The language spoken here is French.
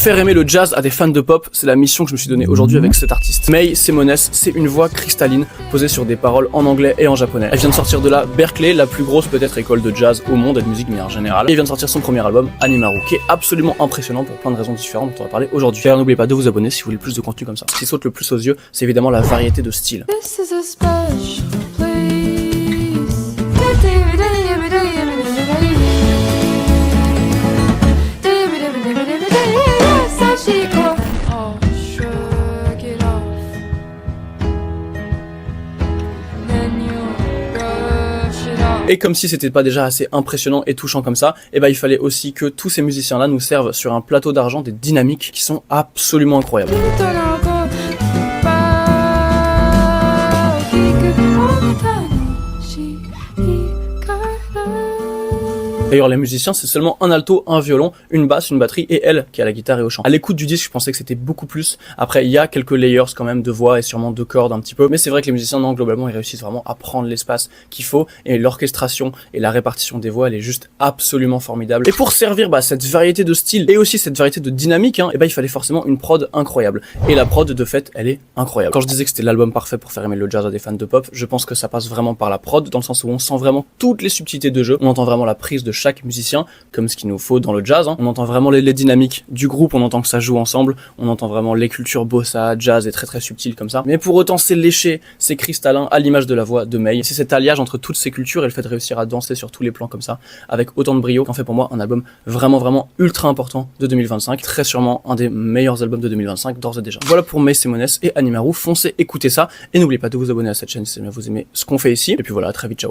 Faire aimer le jazz à des fans de pop, c'est la mission que je me suis donnée aujourd'hui avec cet artiste. Mae Simones, c'est une voix cristalline posée sur des paroles en anglais et en japonais. Elle vient de sortir de la Berklee, la plus grosse peut-être école de jazz au monde et de musique mais en général. Et elle vient de sortir son premier album, Animaru, qui est absolument impressionnant pour plein de raisons différentes dont on va parler aujourd'hui. D'ailleurs, n'oubliez pas de vous abonner si vous voulez plus de contenu comme ça. Ce qui saute le plus aux yeux, c'est évidemment la variété de styles. Et comme si c'était pas déjà assez impressionnant et touchant comme ça, et il fallait aussi que tous ces musiciens-là nous servent sur un plateau d'argent des dynamiques qui sont absolument incroyables. D'ailleurs, les musiciens, c'est seulement un alto, un violon, une basse, une batterie et elle qui a la guitare et au chant. À l'écoute du disque, je pensais que c'était beaucoup plus. Après, il y a quelques layers quand même de voix et sûrement de cordes un petit peu. Mais c'est vrai que les musiciens, non, globalement, ils réussissent vraiment à prendre l'espace qu'il faut. Et l'orchestration et la répartition des voix, elle est juste absolument formidable. Et pour servir cette variété de styles et aussi cette variété de dynamique, il fallait forcément une prod incroyable. Et la prod, de fait, elle est incroyable. Quand je disais que c'était l'album parfait pour faire aimer le jazz à des fans de pop, je pense que ça passe vraiment par la prod, dans le sens où on sent vraiment toutes les subtilités de jeu. On entend vraiment la prise de chaque musicien, comme ce qu'il nous faut dans le jazz. On entend vraiment les dynamiques du groupe, on entend que ça joue ensemble, on entend vraiment les cultures bossa, jazz et très très subtiles comme ça. Mais pour autant, c'est léché, c'est cristallin, à l'image de la voix de Mae. C'est cet alliage entre toutes ces cultures et le fait de réussir à danser sur tous les plans comme ça, avec autant de brio, qu'en fait pour moi un album vraiment ultra important de 2025. Très sûrement un des meilleurs albums de 2025 d'ores et déjà. Voilà pour Mae Simones et Animaru. Foncez écouter ça et n'oubliez pas de vous abonner à cette chaîne si vous aimez ce qu'on fait ici. Et puis voilà, à très vite, ciao.